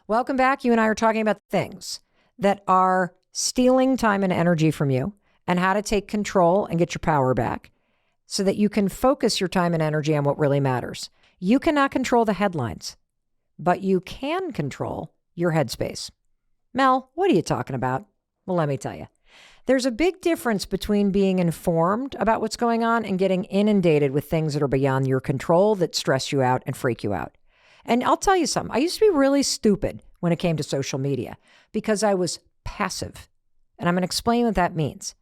Welcome back. You and I are talking about things that are stealing time and energy from you and how to take control and get your power back so that you can focus your time and energy on what really matters. You cannot control the headlines, but you can control your headspace. Mel, what are you talking about? Well, let me tell you. There's a big difference between being informed about what's going on and getting inundated with things that are beyond your control that stress you out and freak you out. And I'll tell you something. I used to be really stupid when it came to social media because I was passive. And I'm going to explain what that means.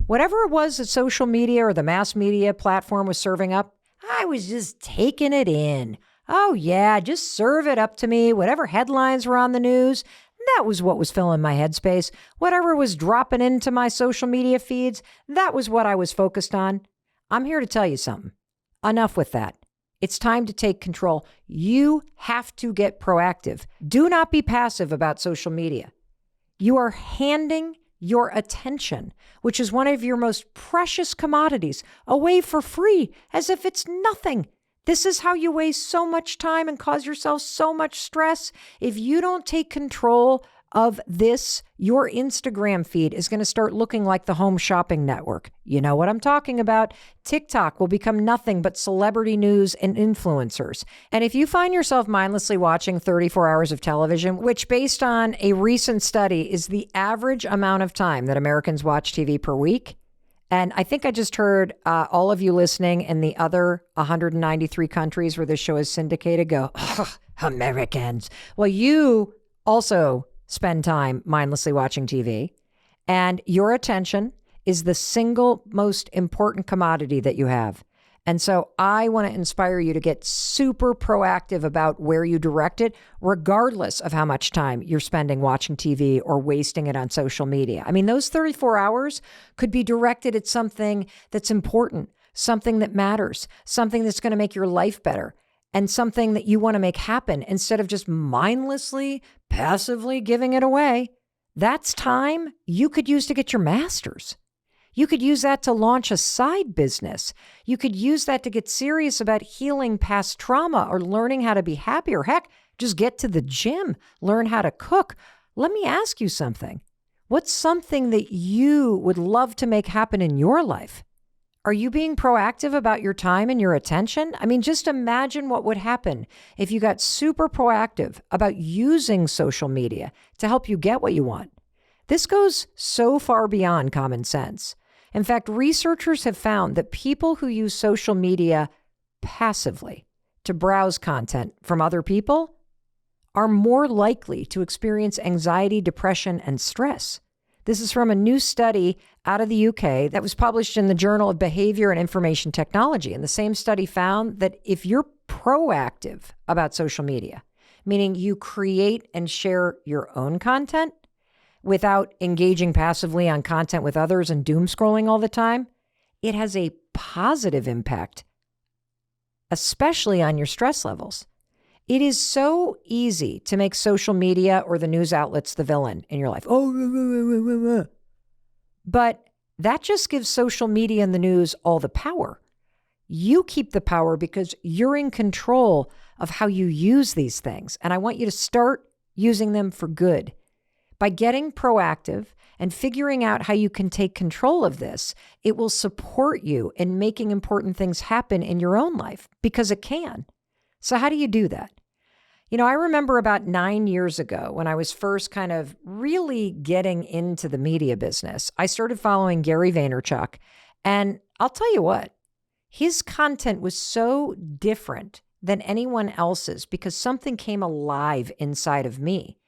Whatever it was that social media or the mass media platform was serving up, I was just taking it in. Oh, yeah, just serve it up to me. Whatever headlines were on the news, that was what was filling my headspace. Whatever was dropping into my social media feeds, that was what I was focused on. I'm here to tell you something. Enough with that. It's time to take control. You have to get proactive. Do not be passive about social media. You are handing your attention, which is one of your most precious commodities, away for free as if it's nothing. This is how you waste so much time and cause yourself so much stress. If you don't take control of this, your Instagram feed is going to start looking like the home shopping network. You know what I'm talking about. TikTok will become nothing but celebrity news and influencers. And if you find yourself mindlessly watching 34 hours of television, which based on a recent study is the average amount of time that Americans watch TV per week, and I think I just heard all of you listening in the other 193 countries where this show is syndicated go, Americans. Well, you also spend time mindlessly watching TV, and your attention is the single most important commodity that you have. And so I want to inspire you to get super proactive about where you direct it, regardless of how much time you're spending watching TV or wasting it on social media. I mean, those 34 hours could be directed at something that's important, something that matters, something that's going to make your life better, and something that you want to make happen instead of just mindlessly, passively giving it away. That's time you could use to get your master's. You could use that to launch a side business. You could use that to get serious about healing past trauma or learning how to be happy, or heck, just get to the gym, learn how to cook. Let me ask you something. What's something that you would love to make happen in your life? Are you being proactive about your time and your attention? I mean, just imagine what would happen if you got super proactive about using social media to help you get what you want. This goes so far beyond common sense. In fact, researchers have found that people who use social media passively to browse content from other people are more likely to experience anxiety, depression, and stress. This is from a new study out of the UK that was published in the Journal of Behavior and Information Technology. And the same study found that if you're proactive about social media, meaning you create and share your own content without engaging passively on content with others and doom scrolling all the time, it has a positive impact, especially on your stress levels. It is so easy to make social media or the news outlets the villain in your life. But that just gives social media and the news all the power. You keep the power because you're in control of how you use these things. And I want you to start using them for good. By getting proactive and figuring out how you can take control of this, it will support you in making important things happen in your own life because it can. So how do you do that? You know, I remember about 9 years ago when I was first kind of really getting into the media business, I started following Gary Vaynerchuk. And I'll tell you what, his content was so different than anyone else's because something came alive inside of me.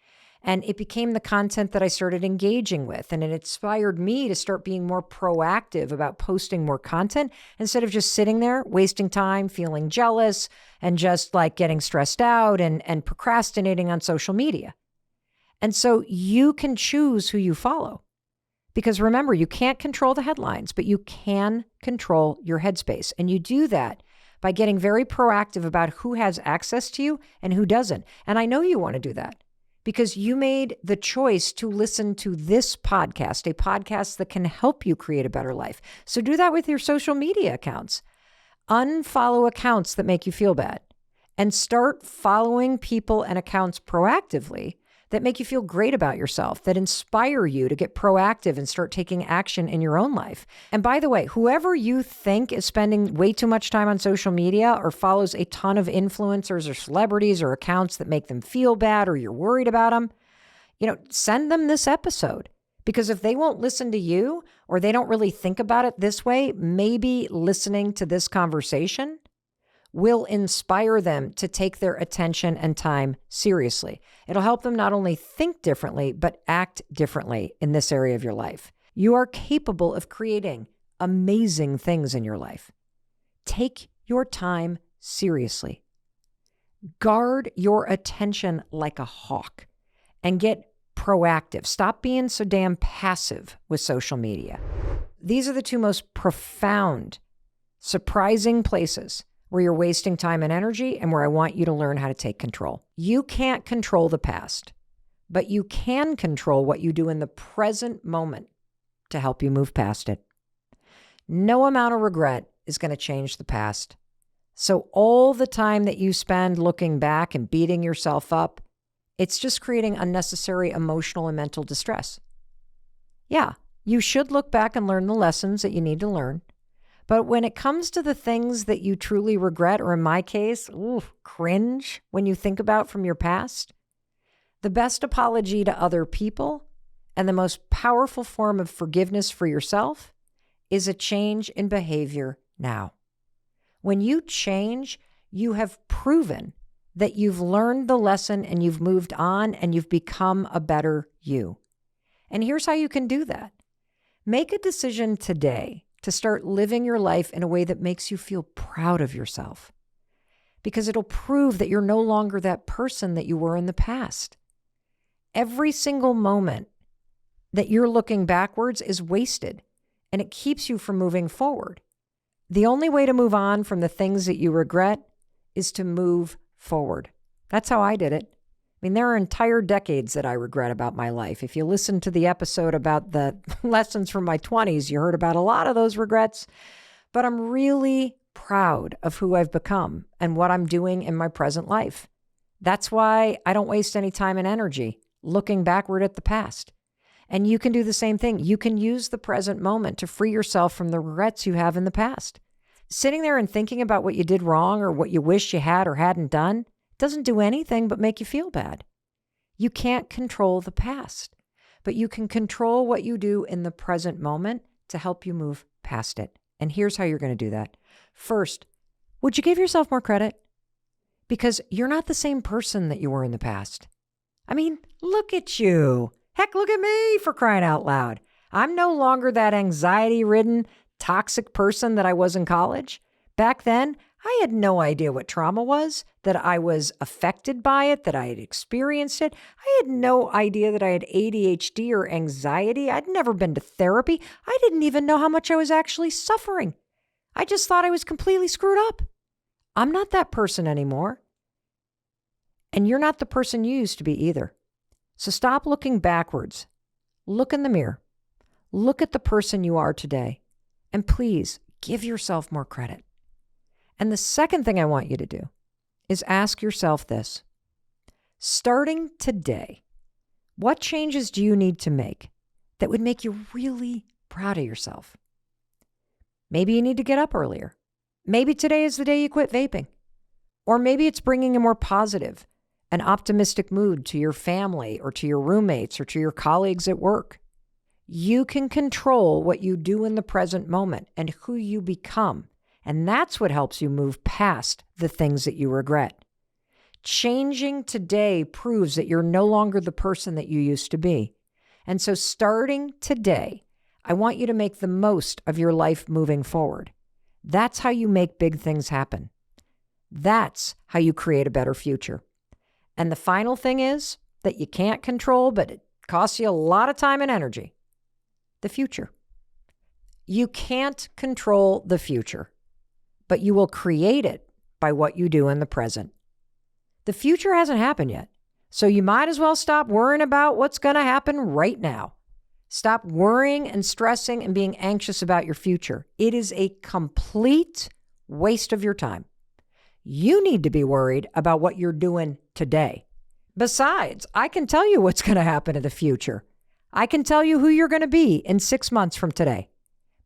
And it became the content that I started engaging with. And it inspired me to start being more proactive about posting more content instead of just sitting there, wasting time, feeling jealous, and just like getting stressed out and procrastinating on social media. And so you can choose who you follow. Because remember, you can't control the headlines, but you can control your headspace. And you do that by getting very proactive about who has access to you and who doesn't. And I know you want to do that, because you made the choice to listen to this podcast, a podcast that can help you create a better life. So do that with your social media accounts. Unfollow accounts that make you feel bad and start following people and accounts proactively that make you feel great about yourself, that inspire you to get proactive and start taking action in your own life. And by the way, whoever you think is spending way too much time on social media or follows a ton of influencers or celebrities or accounts that make them feel bad or you're worried about them, send them this episode. Because if they won't listen to you or they don't really think about it this way, maybe listening to this conversation will inspire them to take their attention and time seriously. It'll help them not only think differently, but act differently in this area of your life. You are capable of creating amazing things in your life. Take your time seriously. Guard your attention like a hawk and get proactive. Stop being so damn passive with social media. These are the two most profound, surprising places where you're wasting time and energy and where I want you to learn how to take control. You can't control the past, but you can control what you do in the present moment to help you move past it. No amount of regret is going to change the past. So all the time that you spend looking back and beating yourself up, it's just creating unnecessary emotional and mental distress. Yeah, you should look back and learn the lessons that you need to learn. But when it comes to the things that you truly regret, or in my case, cringe when you think about from your past, the best apology to other people and the most powerful form of forgiveness for yourself is a change in behavior now. When you change, you have proven that you've learned the lesson and you've moved on and you've become a better you. And here's how you can do that. Make a decision today to start living your life in a way that makes you feel proud of yourself, because it'll prove that you're no longer that person that you were in the past. Every single moment that you're looking backwards is wasted, and it keeps you from moving forward. The only way to move on from the things that you regret is to move forward. That's how I did it. I mean, there are entire decades that I regret about my life. If you listen to the episode about the lessons from my 20s, you heard about a lot of those regrets. But I'm really proud of who I've become and what I'm doing in my present life. That's why I don't waste any time and energy looking backward at the past. And you can do the same thing. You can use the present moment to free yourself from the regrets you have in the past. Sitting there and thinking about what you did wrong or what you wish you had or hadn't done doesn't do anything but make you feel bad. You can't control the past, but you can control what you do in the present moment to help you move past it. And here's how you're going to do that. First, would you give yourself more credit? Because you're not the same person that you were in the past. I mean, look at you. Heck, look at me, for crying out loud. I'm no longer that anxiety-ridden, toxic person that I was in college. Back then, I had no idea what trauma was, that I was affected by it, that I had experienced it. I had no idea that I had ADHD or anxiety. I'd never been to therapy. I didn't even know how much I was actually suffering. I just thought I was completely screwed up. I'm not that person anymore. And you're not the person you used to be either. So stop looking backwards. Look in the mirror. Look at the person you are today. And please give yourself more credit. And the second thing I want you to do is ask yourself this. Starting today, what changes do you need to make that would make you really proud of yourself? Maybe you need to get up earlier. Maybe today is the day you quit vaping. Or maybe it's bringing a more positive and optimistic mood to your family or to your roommates or to your colleagues at work. You can control what you do in the present moment and who you become. And that's what helps you move past the things that you regret. Changing today proves that you're no longer the person that you used to be. And so starting today, I want you to make the most of your life moving forward. That's how you make big things happen. That's how you create a better future. And the final thing is that you can't control, but it costs you a lot of time and energy. The future. You can't control the future, but you will create it by what you do in the present. The future hasn't happened yet, so you might as well stop worrying about what's going to happen right now. Stop worrying and stressing and being anxious about your future. It is a complete waste of your time. You need to be worried about what you're doing today, Besides, I can tell you what's going to happen in the future. I can tell you who you're going to be in 6 months from today,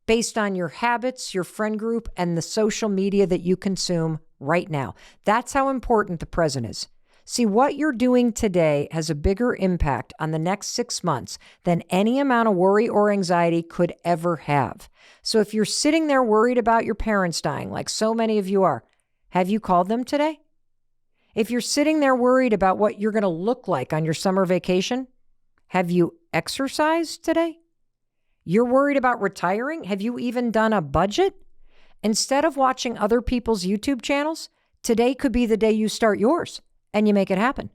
based on your habits, your friend group, and the social media that you consume right now. That's how important the present is. See, what you're doing today has a bigger impact on the next 6 months than any amount of worry or anxiety could ever have. So if you're sitting there worried about your parents dying, like so many of you are, have you called them today? If you're sitting there worried about what you're going to look like on your summer vacation, have you exercised today? You're worried about retiring? Have you even done a budget? Instead of watching other people's YouTube channels, today could be the day you start yours and you make it happen.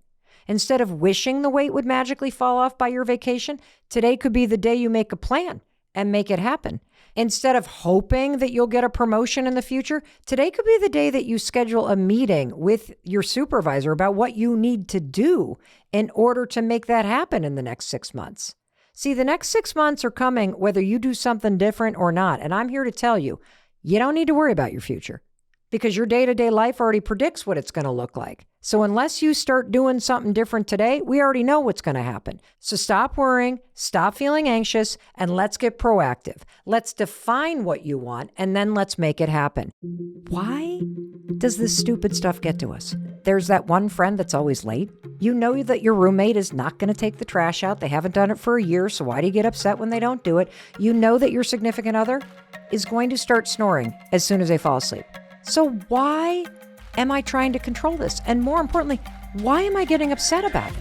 Instead of wishing the weight would magically fall off by your vacation, today could be the day you make a plan and make it happen. Instead of hoping that you'll get a promotion in the future, today could be the day that you schedule a meeting with your supervisor about what you need to do in order to make that happen in the next 6 months. See, the next 6 months are coming whether you do something different or not. And I'm here to tell you, you don't need to worry about your future because your day-to-day life already predicts what it's going to look like. So unless you start doing something different today, we already know what's going to happen. So stop worrying, stop feeling anxious, and let's get proactive. Let's define what you want, and then let's make it happen. Why does this stupid stuff get to us? There's that one friend that's always late. You know that your roommate is not going to take the trash out. They haven't done it for a year, so why do you get upset when they don't do it? You know that your significant other is going to start snoring as soon as they fall asleep. So why am I trying to control this? And more importantly, why am I getting upset about it?